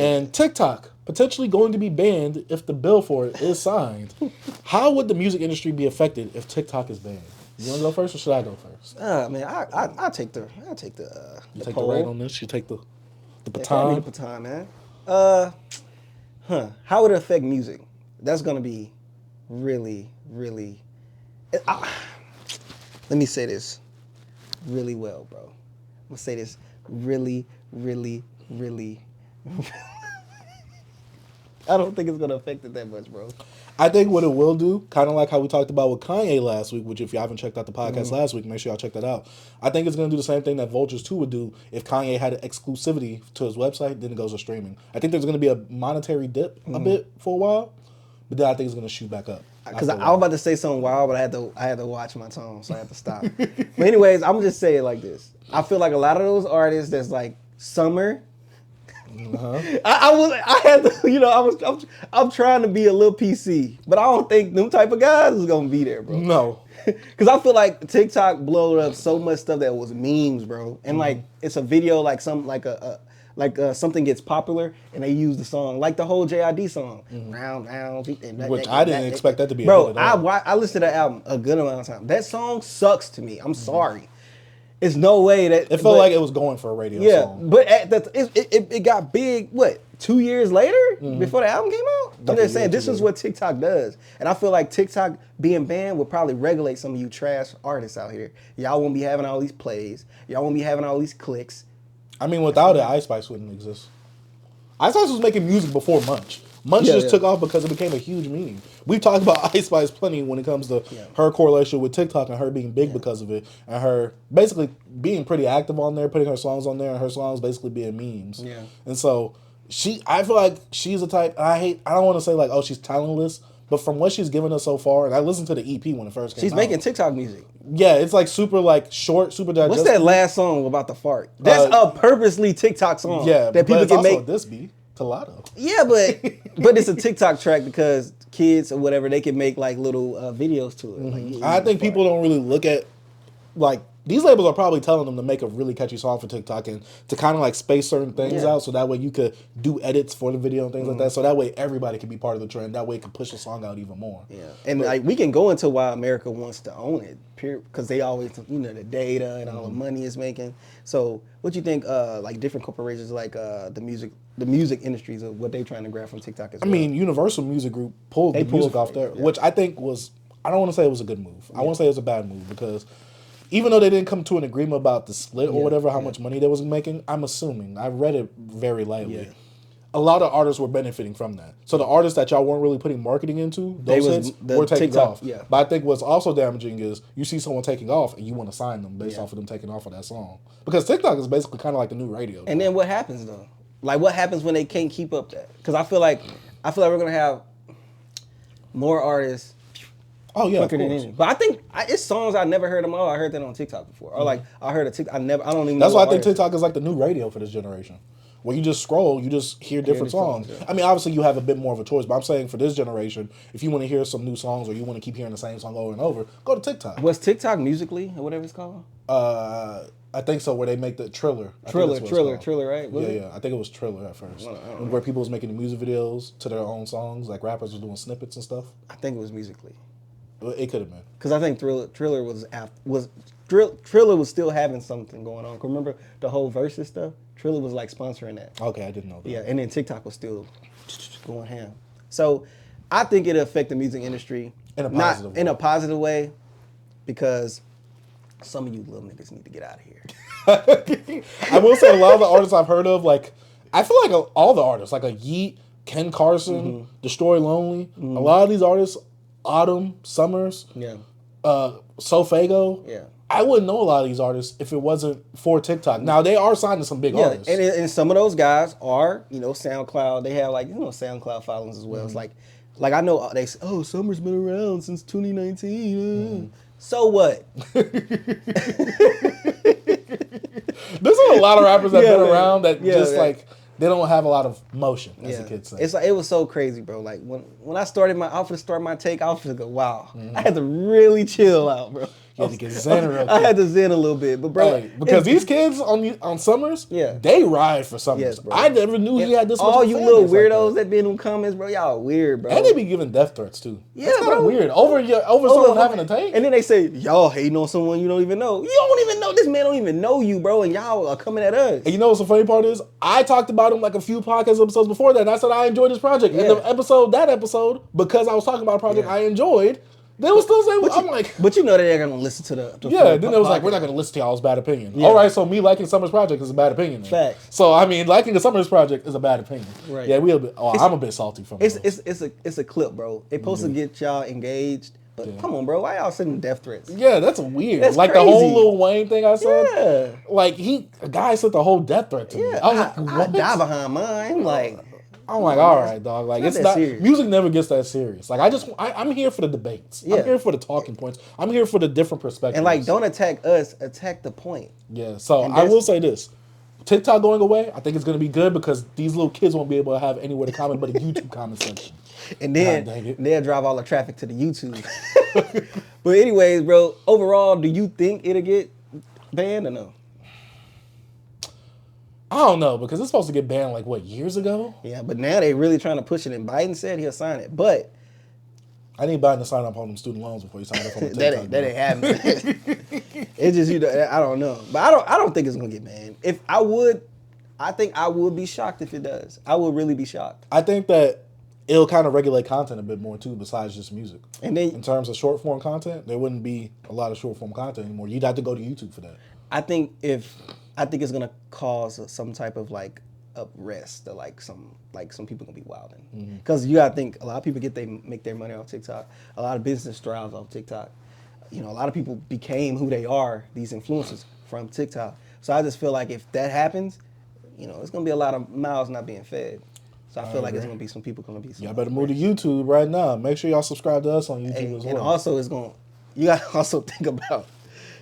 And TikTok potentially going to be banned if the bill for it is signed. How would the music industry be affected if TikTok is banned? You want to go first, or should I go first? Man, I take the You take poll. the reign on this. You take the Hand me baton. the baton, man. How would it affect music? That's gonna be really, really. Let me say this really well, bro. I'm gonna say this really, really, really. I don't think it's gonna affect it that much, bro. I think what it will do, kind of like how we talked about with Kanye last week, which if you haven't checked out the podcast last week, make sure y'all check that out. I think it's going to do the same thing that Vultures 2 would do if Kanye had exclusivity to his website, then it goes to streaming. I think there's going to be a monetary dip a bit for a while, but then I think it's going to shoot back up. Because I was about to say something wild, but I had to watch my tone, so I had to stop. But anyways, I'm gonna just say it like this. I feel like a lot of those artists that's like summer. I had to, I'm trying to be a little PC, but I don't think them type of guys is gonna be there, bro. No. Cause I feel like TikTok blowed up so much stuff that was memes, bro. And like it's a video like something gets popular and they use the song like the whole JID song. Round round. Which I didn't expect that to be. Bro, a hit at all. I listened to that album a good amount of time. That song sucks to me. I'm sorry. It's no way that It felt like it was going for a radio song. but it got big. What 2 years later before the album came out? I'm just saying this is what TikTok does, and I feel like TikTok being banned would probably regulate some of you trash artists out here. Y'all won't be having all these plays. Y'all won't be having all these clicks. I mean, without it, Ice Spice wouldn't exist. Ice Spice was making music before Munch. Munch just took off because it became a huge meme. We've talked about Ice Spice plenty when it comes to her correlation with TikTok and her being big because of it, and her basically being pretty active on there, putting her songs on there, and her songs basically being memes. Yeah. And so I feel like she's a type. I don't want to say like, oh, she's talentless, but from what she's given us so far, and I listened to the EP when it first came out. She's making TikTok music. Yeah, it's like super like short, super digestible. What's that last song about the fart? That's a purposely TikTok song. Yeah, that people but it's can also make. this beat. Tolado. Yeah, but it's a TikTok track because kids or whatever, they can make like little videos to it. Like, I think people don't really look at like these labels are probably telling them to make a really catchy song for TikTok and to kind of like space certain things out so that way you could do edits for the video and things like that. So that way everybody can be part of the trend. That way it can push the song out even more. Yeah, and like we can go into why America wants to own it, because they always, the data and all the money it's making. So what you think, like different corporations, like the music industries, of what they trying to grab from TikTok as well? I mean, Universal Music Group pulled the music off there, which I think was, I don't want to say it was a good move. I want to say it was a bad move because even though they didn't come to an agreement about the split or whatever, how much money they was making, I'm assuming, I read it very lightly. A lot of artists were benefiting from that. So the artists that y'all weren't really putting marketing into, those hits were taking TikTok, off. yeah. But I think what's also damaging is you see someone taking off and you want to sign them based off of them taking off of that song. Because TikTok is basically kind of like the new radio. And then what happens though? Like what happens when they can't keep up that? Because I feel like we're gonna have more artists. Oh yeah, quicker than any. But I think it's songs I never heard them all. I heard that on TikTok before, or like I heard a TikTok. I don't even. That's know why I think TikTok is like the new radio for this generation. When you just scroll, you just hear different songs. I mean, obviously you have a bit more of a choice, but I'm saying for this generation, if you want to hear some new songs or you want to keep hearing the same song over and over, go to TikTok. Was TikTok Musically or whatever it's called? I think so. Where they make the Triller, Triller, right? Yeah. I think it was Triller at first, where people was making the music videos to their own songs, like rappers were doing snippets and stuff. I think it was Musically. It could have been. Because I think Triller was still having something going on. Remember the whole Versus stuff? Triller was like sponsoring that. Okay, I didn't know that. Yeah, and then TikTok was still going ham. So I think it'll affect the music industry in a positive way, because some of you little niggas need to get out of here. I will say a lot of the artists I've heard of, like I feel like all the artists, like a Yeet, Ken Carson, Destroy Lonely, a lot of these artists. Autumn, Summers, Sofago. Yeah. I wouldn't know a lot of these artists if it wasn't for TikTok. Now they are signed to some big artists. And some of those guys are, SoundCloud. They have like, SoundCloud followings as well. It's like I know they say, oh, Summer's been around since 2019. So what? There's a lot of rappers that have been around that like they don't have a lot of motion, as the kids say. It's like, it was so crazy, bro. Like when I started my take, I was gonna go, wow. I had to really chill out, bro. You had to get zen real quick. I had to zen a little bit, but bro, because these kids on Summers, they ride for Summers. Yes, bro. I never knew he had this much. All you little weirdos that be in them comments, bro, y'all weird, bro. And they be giving death threats too. Yeah, that's kind of weird. Over someone having a take. And then they say, y'all hating on someone you don't even know. You don't even know. This man don't even know you, bro, and y'all are coming at us. And you know what's the funny part is? I talked about him like a few podcast episodes before that, and I said I enjoyed this project. And that episode, because I was talking about a project I enjoyed, they were still saying, I'm like... But you know they're going to listen to the then it was like, we're not going to listen to y'all's bad opinion. Yeah. All right, so me liking Summer's project is a bad opinion. Facts. So, I mean, liking the Summer's project is a bad opinion. Right. Yeah, I'm a bit salty from it. It's a clip, bro. It's supposed to get y'all engaged. But come on, bro. Why y'all sending death threats? Yeah, that's weird. That's like crazy. The whole Lil Wayne thing I said. Yeah. Like, a guy sent the whole death threat to me. I was like, what? I die behind mine. Like... I'm like, all right, dog. Like, it's not serious. Music never gets that serious. Like, I'm here for the debates. Yeah. I'm here for the talking points. I'm here for the different perspectives. And like, don't attack us. Attack the point. Yeah. So I will say this: TikTok going away, I think it's going to be good because these little kids won't be able to have anywhere to comment but a YouTube comment section. And then they'll drive all the traffic to the YouTube. But anyways, bro. Overall, do you think it'll get banned or no? I don't know, because it's supposed to get banned like, what, years ago? Yeah, but now they really trying to push it, and Biden said he'll sign it. But I need Biden to sign up on them student loans before he signs up on the TikTok. that ain't happening. It's just, I don't know. But I don't think it's going to get banned. I think I would be shocked if it does. I would really be shocked. I think that it'll kind of regulate content a bit more, too, besides just music. And then, in terms of short-form content, there wouldn't be a lot of short-form content anymore. You'd have to go to YouTube for that. I think it's gonna cause some type of like unrest, or like some people gonna be wilding. Because you gotta think, a lot of people make their money off TikTok. A lot of business thrives off TikTok. You know, a lot of people became who they are, these influencers, from TikTok. So I just feel like if that happens, you know, it's gonna be a lot of mouths not being fed. So I feel like it's gonna be some people gonna be. Y'all better move to YouTube right now. Make sure y'all subscribe to us on YouTube as well. And also, you gotta also think about,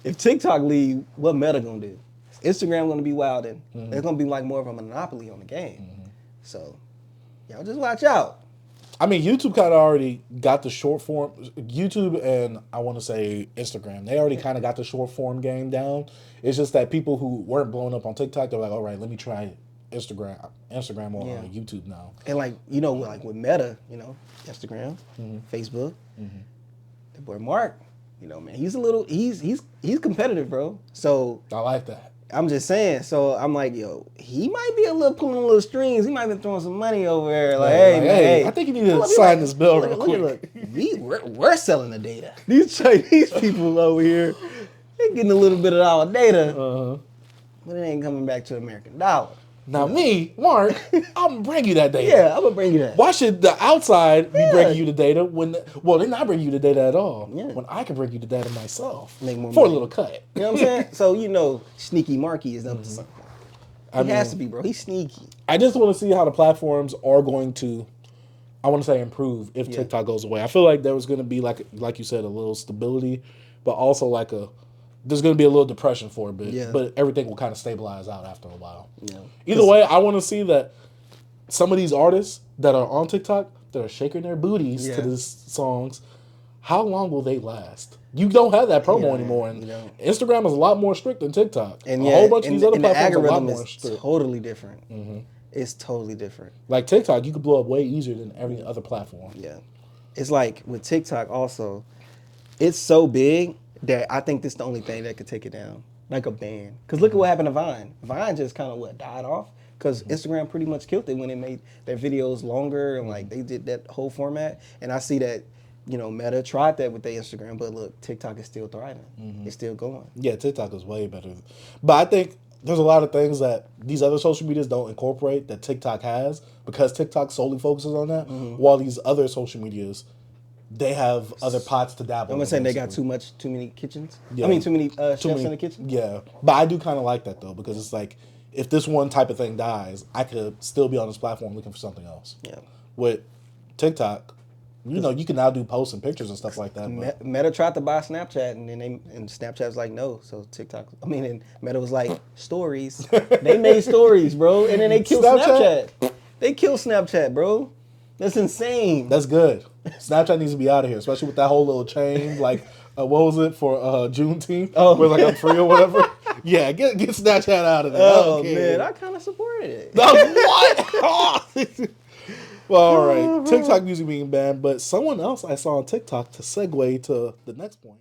if TikTok leave, what Meta gonna do? Instagram gonna be wilding. There's gonna be like more of a monopoly on the game. So y'all just watch out. I mean, YouTube kind of already got the short form. YouTube and I want to say Instagram, they already kind of got the short form game down. It's just that people who weren't blowing up on TikTok, they're like, all right, let me try Instagram or YouTube now. And like, you know, like with Meta, you know, Instagram, Facebook, the boy Mark, you know, man, he's competitive, bro. So I like that. I'm just saying. So I'm like, yo, he might be pulling a little strings. He might be throwing some money over there. Like, hey, I think you need to sign this bill real quick. We're selling the data. These Chinese people over here, they're getting a little bit of our data, but it ain't coming back to American dollar. Now me, Mark, I'm gonna bring you that data. Yeah, I'm gonna bring you that. Why should the outside be bringing you the data they're not bringing you the data at all? Yeah. When I can bring you the data myself Make more for money. a little cut. You know what I'm saying? So you know, Sneaky Marky is up to something. He has to be, bro. He's sneaky. I just want to see how the platforms are going to, I want to say, improve if TikTok goes away. I feel like there was going to be like you said, a little stability, but also there's going to be a little depression for a bit, but everything will kind of stabilize out after a while. Yeah. Either way, I want to see that some of these artists that are on TikTok that are shaking their booties to these songs, how long will they last? You don't have that promo anymore, and Instagram is a lot more strict than TikTok. And a whole bunch of these other platforms are a lot more is strict. Totally different. It's totally different. Like TikTok, you could blow up way easier than every other platform. Yeah. It's like with TikTok also, it's so big that I think this is the only thing that could take it down, like a ban. Because look at what happened to Vine. Vine just kind of died off because Instagram pretty much killed it when they made their videos longer and like they did that whole format. And I see that, you know, Meta tried that with their Instagram, but look, TikTok is still thriving. It's still going. Yeah, TikTok is way better. But I think there's a lot of things that these other social medias don't incorporate that TikTok has because TikTok solely focuses on that, while these other social medias, they have other pots to dabble in. I'm saying they got too many kitchens. Yeah. I mean, too many chefs in the kitchen. Yeah, but I do kind of like that though because it's like if this one type of thing dies, I could still be on this platform looking for something else. Yeah. With TikTok, you know, you can now do posts and pictures and stuff like that. Meta tried to buy Snapchat, and Snapchat's like no. So and Meta was like stories. They made stories, bro, and then they killed Snapchat. They killed Snapchat, bro. That's insane. That's good. Snapchat needs to be out of here, especially with that whole little chain, like what was it for Juneteenth? Oh, where like I'm free or whatever. Yeah, get Snapchat out of there. Oh man, I kind of supported it. What? Well, all right. TikTok music being banned, but someone else I saw on TikTok to segue to the next point.